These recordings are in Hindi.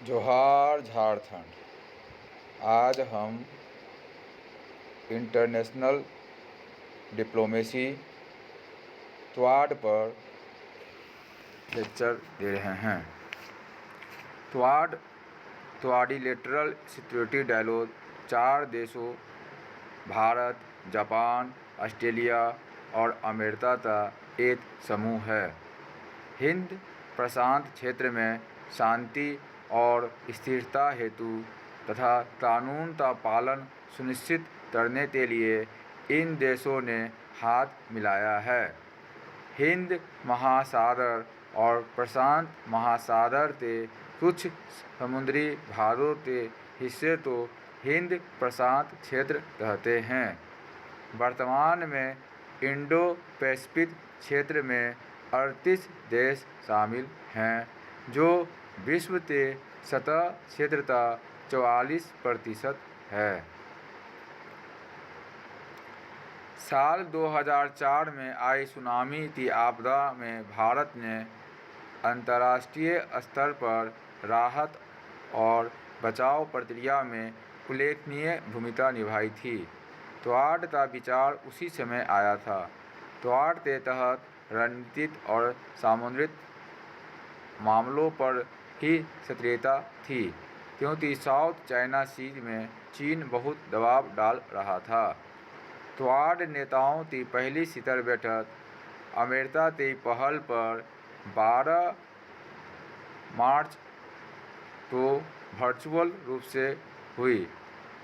जोहार झारखंड। आज हम इंटरनेशनल डिप्लोमेसी क्वाड पर लेक्चर दे रहे हैं। क्वाड्रिलेटरल सिक्योरिटी डायलॉग 4 देशों भारत, जापान, ऑस्ट्रेलिया और अमेरिका का एक समूह है। हिंद प्रशांत क्षेत्र में शांति और स्थिरता हेतु तथा कानून का पालन सुनिश्चित करने के लिए इन देशों ने हाथ मिलाया है। हिंद महासागर और प्रशांत महासागर के कुछ समुद्री भागों के हिस्से तो हिंद प्रशांत क्षेत्र कहते हैं। वर्तमान में इंडो पैसिफिक क्षेत्र में 38 देश शामिल हैं, जो विश्व के सतह क्षेत्र का 44% है। साल 2004 में आई सुनामी की आपदा में भारत ने अंतर्राष्ट्रीय स्तर पर राहत और बचाव प्रक्रिया में उल्लेखनीय भूमिका निभाई थी। क्वाड का विचार उसी समय आया था। क्वाड के तहत रणनीतिक और सामुद्रिक मामलों पर ही सक्रियता थी, क्योंकि साउथ चाइना सी में चीन बहुत दबाव डाल रहा था। क्वाड नेताओं की पहली शिखर बैठक अमेरिका की पहल पर 12 मार्च को वर्चुअल रूप से हुई,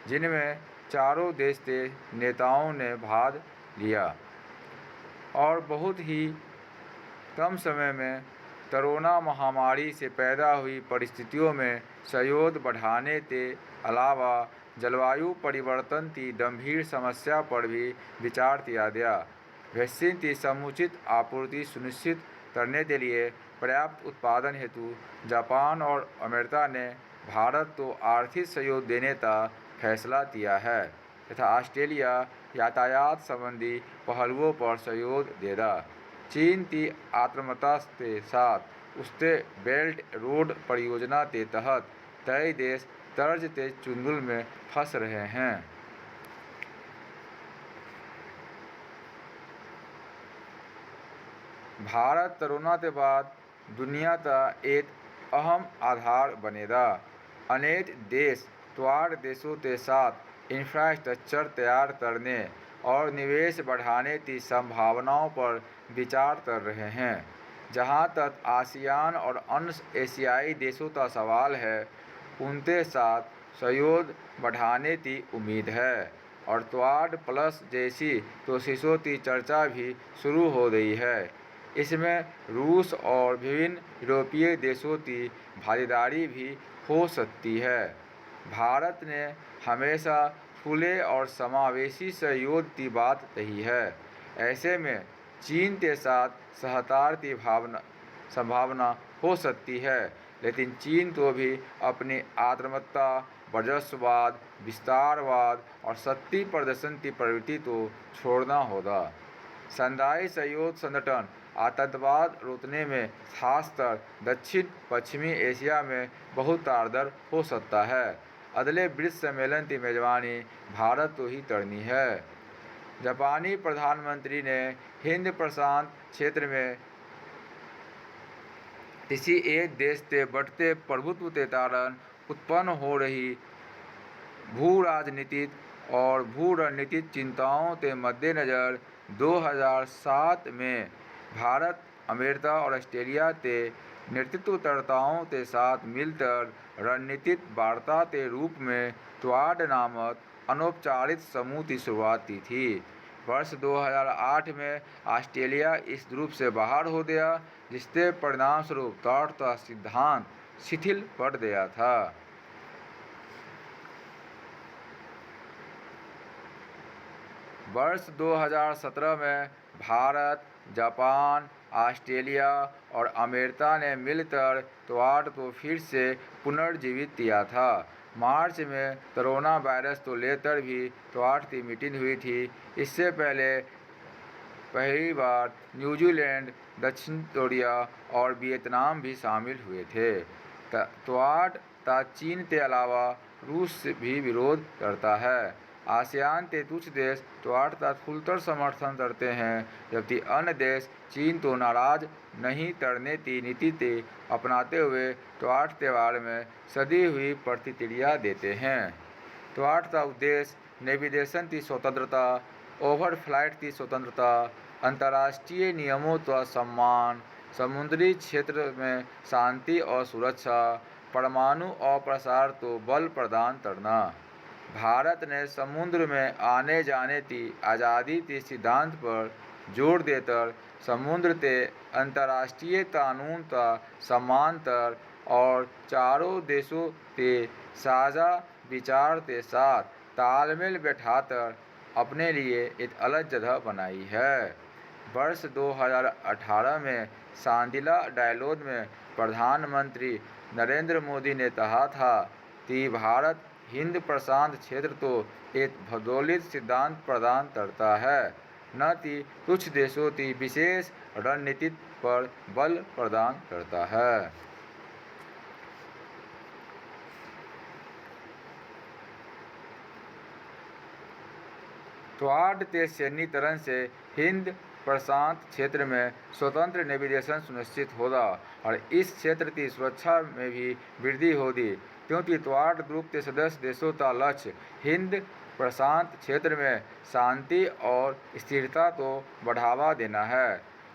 जिनमें चारों देश के नेताओं ने भाग लिया और बहुत ही कम समय में कोरोना महामारी से पैदा हुई परिस्थितियों में सहयोग बढ़ाने के अलावा जलवायु परिवर्तन की गंभीर समस्या पर भी विचार किया गया। वैक्सीन की समुचित आपूर्ति सुनिश्चित करने के लिए पर्याप्त उत्पादन हेतु जापान और अमेरिका ने भारत को आर्थिक सहयोग देने का फैसला किया है तथा ऑस्ट्रेलिया यातायात संबंधी पहलुओं पर सहयोग देगा। चीन की आक्रामकता के साथ उसके बेल्ट रोड परियोजना के तहत कई देश कर्ज के चुंगल में फंस रहे हैं। भारत कोरोना के बाद दुनिया का एक अहम आधार बनेगा। अनेक देश क्वाड देशों के साथ इंफ्रास्ट्रक्चर तैयार करने और निवेश बढ़ाने की संभावनाओं पर विचार कर रहे हैं। जहां तक आसियान और अन्य एशियाई देशों का सवाल है, उनके साथ सहयोग बढ़ाने की उम्मीद है और क्वाड प्लस जैसी कोशिशों की चर्चा भी शुरू हो गई है। इसमें रूस और विभिन्न यूरोपीय देशों की भागीदारी भी हो सकती है। भारत ने हमेशा खुले और समावेशी सहयोग की बात कही है। ऐसे में चीन के साथ सहकार की संभावना हो सकती है, लेकिन चीन को भी अपनी आक्रामकता, वर्चस्ववाद, विस्तारवाद और शक्ति प्रदर्शन की प्रवृत्ति को छोड़ना होगा। शंघाई सहयोग संगठन आतंकवाद रोकने में, खासकर दक्षिण पश्चिमी एशिया में बहुत कारगर हो सकता है। अगले ब्रिक्स सम्मेलन की मेजबानी भारत को ही करनी है। जापानी प्रधानमंत्री ने हिंद प्रशांत क्षेत्र में किसी एक देश के बढ़ते प्रभुत्व के कारण उत्पन्न हो रही भू-राजनीतिक और भू-रणनीतिक चिंताओं के मद्देनज़र 2007 में भारत, अमेरिका और ऑस्ट्रेलिया के नेतृत्वकर्ताओं के साथ मिलकर रणनीतिक वार्ता के रूप में क्वाड नामक अनौपचारिक समूह की शुरुआत की थी। वर्ष 2008 में ऑस्ट्रेलिया इस ग्रुप से बाहर हो गया, जिसके परिणामस्वरूप क्वाड का सिद्धांत शिथिल पड़ गया था। वर्ष 2017 में भारत, जापान, ऑस्ट्रेलिया और अमेरिका ने मिलकर क्वाड को फिर से पुनर्जीवित किया था। मार्च में कोरोना वायरस को लेकर भी क्वाड की मीटिंग हुई थी। इससे पहली बार न्यूजीलैंड, दक्षिण कोरिया और वियतनाम भी शामिल हुए थे। क्वाड ता चीन के अलावा रूस भी विरोध करता है। आसियान के कुछ देश त्वाट का खुलकर समर्थन करते हैं, जबकि अन्य देश चीन को नाराज नहीं करने की नीति को अपनाते हुए त्वाट के बारे में सदी हुई प्रतिक्रिया देते हैं। त्वाट का उद्देश्य नेविगेशन की स्वतंत्रता, ओवरफ्लाइट की स्वतंत्रता, अंतर्राष्ट्रीय नियमों का सम्मान, समुद्री क्षेत्र में शांति और सुरक्षा, परमाणु अप्रसार को बल प्रदान करना। भारत ने समुद्र में आने जाने की आज़ादी के सिद्धांत पर जोर देकर समुद्र के अंतर्राष्ट्रीय कानून का सम्मान कर और चारों देशों के साझा विचार के साथ तालमेल बैठाकर अपने लिए एक अलग जगह बनाई है। वर्ष 2018 में शांगिला डायलॉग में प्रधानमंत्री नरेंद्र मोदी ने कहा था कि भारत हिंद प्रशांत क्षेत्र को एक भौगोलिक सिद्धांत प्रदान करता है, न कि कुछ देशों की विशेष रणनीति पर बल प्रदान करता है। क्वाड के सैन्यीकरण से हिंद प्रशांत क्षेत्र में स्वतंत्र नेविगेशन सुनिश्चित होगा और इस क्षेत्र की सुरक्षा में भी वृद्धि होगी, क्योंकि क्वाड ग्रुप के सदस्य देशों का लक्ष्य हिंद प्रशांत क्षेत्र में शांति और स्थिरता को बढ़ावा देना है।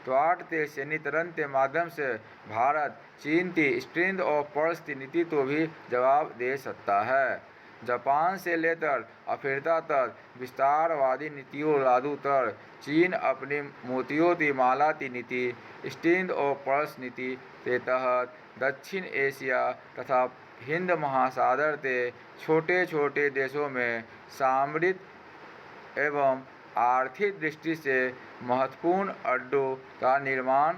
क्वाड के सैन्यीकरण के माध्यम से भारत चीन की स्ट्रेंथ ऑफ पर्ल्स की नीति को भी जवाब दे सकता है। जापान से लेकर अफ्रीका तक विस्तारवादी नीतियों लागू कर चीन अपनी मोतियों की माला की नीति स्ट्रेंथ ऑफ पर्ल्स नीति के तहत दक्षिण एशिया तथा हिंद महासागर के छोटे छोटे देशों में सामरिक एवं आर्थिक दृष्टि से महत्वपूर्ण अड्डों का निर्माण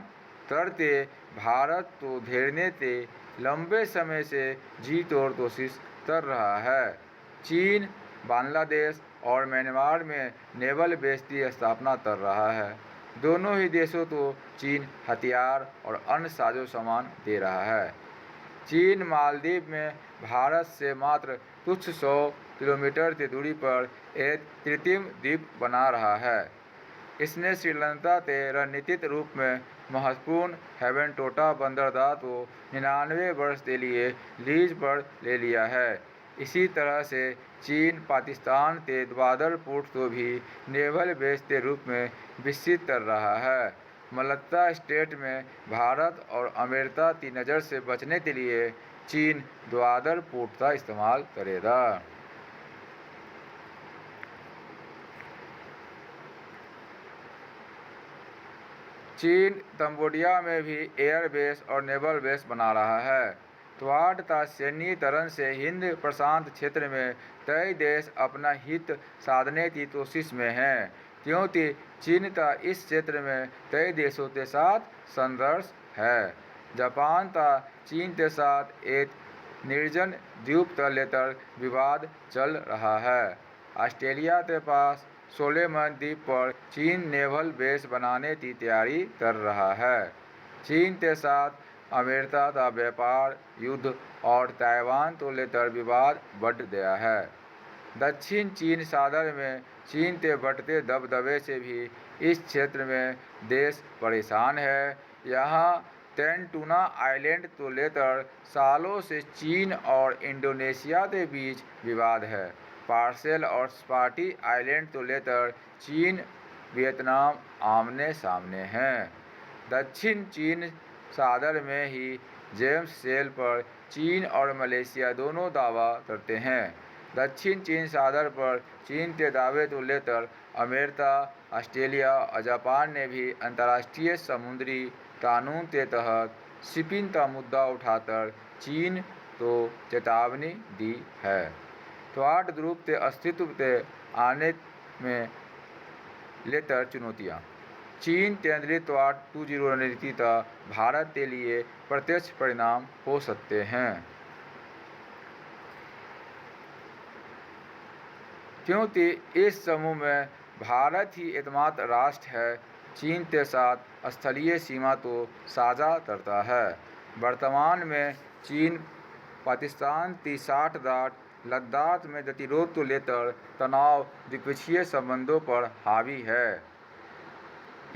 करके भारत को घेरने के लंबे समय से जी तोड़ कोशिश कर रहा है। चीन बांग्लादेश और म्यांमार में नेवल बेस की स्थापना कर रहा है। दोनों ही देशों को चीन हथियार और अन्य साजो सामान दे रहा है। चीन मालदीव में भारत से मात्र कुछ 100 किलोमीटर की दूरी पर एक कृत्रिम द्वीप बना रहा है। इसने श्रीलंका के रणनीतिक रूप में महत्वपूर्ण हेवेनटोटा बंदरगाह को 99 वर्ष के लिए लीज पर ले लिया है। इसी तरह से चीन पाकिस्तान के ग्वादर पोर्ट को भी नेवल बेस के रूप में विकसित कर रहा है। मलक्का स्ट्रेट में भारत और अमेरिका की नज़र से बचने के लिए चीन ग्वादर पोर्ट का इस्तेमाल करेगा। चीन कंबोडिया में भी एयर बेस और नेवल बेस बना रहा है। क्वाड का सैन्यीकरण से हिंद प्रशांत क्षेत्र में कई देश अपना हित साधने की कोशिश में हैं, क्योंकि चीन का इस क्षेत्र में कई देशों के साथ संघर्ष है। जापान का चीन के साथ एक निर्जन द्वीप को लेकर विवाद चल रहा है। ऑस्ट्रेलिया के पास सोलोमन द्वीप पर चीन नेवल बेस बनाने की तैयारी कर रहा है। चीन के साथ अमेरिका का व्यापार युद्ध और ताइवान को लेकर विवाद बढ़ गया है। दक्षिण चीन सागर में चीन के बढ़ते दबदबे से भी इस क्षेत्र में देश परेशान है। यहाँ टेंटूना आइलैंड को लेकर सालों से चीन और इंडोनेशिया के बीच विवाद है। पार्सेल और स्पाटी आइलैंड को लेकर चीन वियतनाम आमने सामने हैं। दक्षिण चीन सागर में ही जेम्स सेल पर चीन और मलेशिया दोनों दावा करते हैं। दक्षिण चीन सागर पर चीन के दावे को लेकर अमेरिका, ऑस्ट्रेलिया और जापान ने भी अंतर्राष्ट्रीय समुद्री कानून के तहत शिपिंग का मुद्दा उठाकर चीन को चेतावनी दी है। क्वाड ग्रुप के अस्तित्व के आने में लेकर चुनौतियाँ। चीन केंद्रित क्वाड 2.0 रणनीति का भारत के लिए प्रत्यक्ष परिणाम हो सकते हैं, क्योंकि इस समूह में भारत ही एकमात्र राष्ट्र है चीन के साथ स्थलीय सीमा को साझा करता है। वर्तमान में चीन पाकिस्तान की साठगांठ लद्दाख में गतिरोध को लेकर तनाव द्विपक्षीय संबंधों पर हावी है।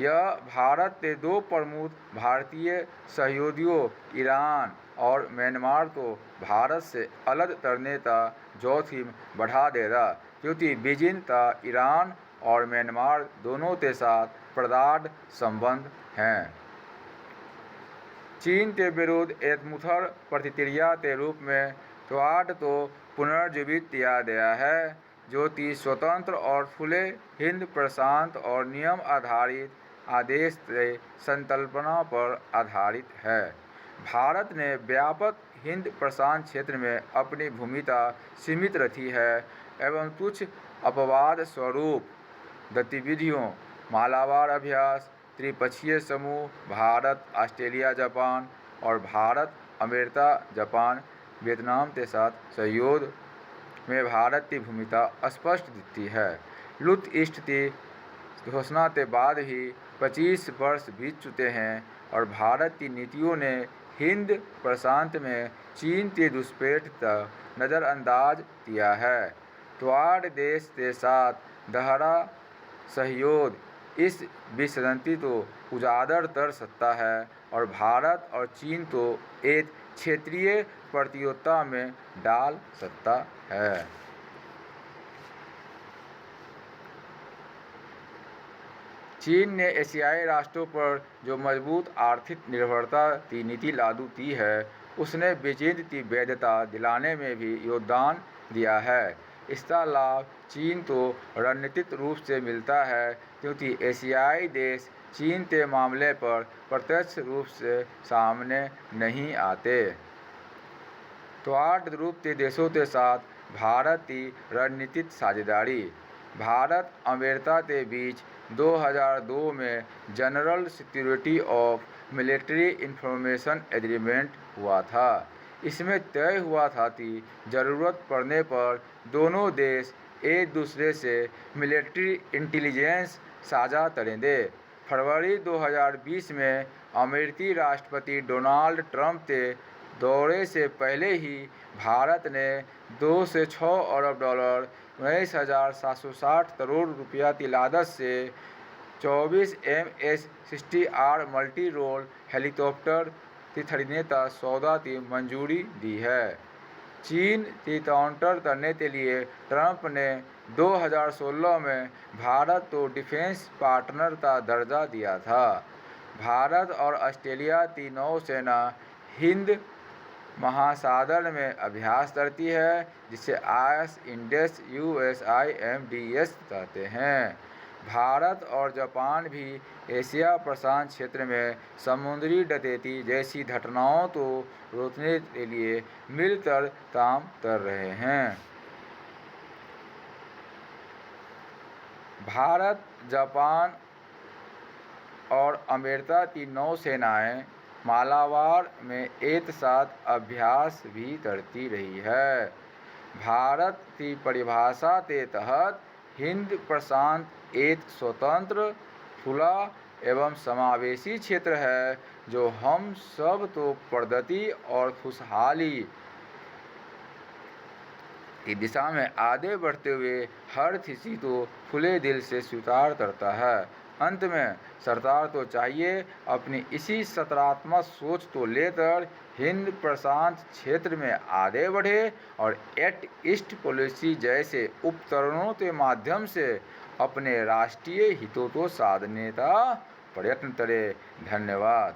यह भारत के दो प्रमुख भारतीय सहयोगियों ईरान और म्यांमार को भारत से अलग करने का जोखिम बढ़ा देगा, क्योंकि बीजिंग का ईरान और म्यांमार दोनों के साथ प्रगाढ़ संबंध हैं। चीन के विरुद्ध एक मुखर प्रतिक्रिया के रूप में क्वाड को पुनर्जीवित किया गया है, जो कि स्वतंत्र और खुले हिंद प्रशांत और नियम आधारित आदेश की संकल्पना पर आधारित है। भारत ने व्यापक हिंद प्रशांत क्षेत्र में अपनी भूमिका सीमित रखी है एवं कुछ अपवाद स्वरूप गतिविधियों मालाबार अभ्यास, त्रिपक्षीय समूह, भारत ऑस्ट्रेलिया जापान और भारत अमेरिका जापान वियतनाम के साथ सहयोग में भारत की भूमिका स्पष्ट दिखती है। लुट ईस्ट की घोषणा के बाद ही 25 वर्ष बीत चुके हैं और भारत की नीतियों ने हिंद प्रशांत में चीन की घुसपैठ का नज़रअंदाज किया है। क्वाड देश के साथ गहरा सहयोग इस विसंगति को उजागर कर सकता है और भारत और चीन को एक क्षेत्रीय प्रतियोगिता में डाल सकता है। चीन ने एशियाई राष्ट्रों पर जो मजबूत आर्थिक निर्भरता की नीति लागू की है, उसने बीजिंग की वैधता दिलाने में भी योगदान दिया है। इसका लाभ चीन को रणनीतिक रूप से मिलता है, क्योंकि एशियाई देश चीन के मामले पर प्रत्यक्ष रूप से सामने नहीं आते। क्वाड ग्रुप के देशों के साथ भारत की रणनीतिक साझेदारी। भारत अमेरिका के बीच 2002 में general security of military information agreement हुआ था। इसमें तय हुआ था कि ज़रूरत पड़ने पर दोनों देश एक दूसरे से मिलिट्री इंटेलिजेंस साझा करेंगे। फरवरी 2020 में अमेरिकी राष्ट्रपति डोनाल्ड ट्रंप के दौरे से पहले ही भारत ने 2 से 6 अरब डॉलर 19,760 करोड़ रुपया की लागत से 24 MS-60R मल्टी रोल हेलीकॉप्टर की खरीदने का सौदा की मंजूरी दी है। चीन की काउंटर करने के लिए ट्रंप ने 2016 में भारत को डिफेंस पार्टनर का दर्जा दिया था। भारत और ऑस्ट्रेलिया की नौसेना हिंद महासागर में अभ्यास करती है, जिसे IS-INDES कहते हैं। भारत और जापान भी एशिया प्रशांत क्षेत्र में समुद्री डकैती जैसी घटनाओं को रोकने के लिए मिलकर काम कर रहे हैं। भारत, जापान और अमेरिका की नौसेनाएं मालाबार में एक साथ अभ्यास भी करती रही है। भारत की परिभाषा के तहत हिंद प्रशांत एक स्वतंत्र, खुला एवं समावेशी क्षेत्र है, जो हम सब को प्रगति और खुशहाली की दिशा में आगे बढ़ते हुए हर किसी को खुले दिल से स्वीकार करता है। अंत में सरकार को चाहिए अपनी इसी सकारात्मक सोच को लेकर हिंद प्रशांत क्षेत्र में आगे बढ़े और एक्ट ईस्ट पॉलिसी जैसे उपकरणों के माध्यम से अपने राष्ट्रीय हितों को साधने का प्रयत्न करे। धन्यवाद।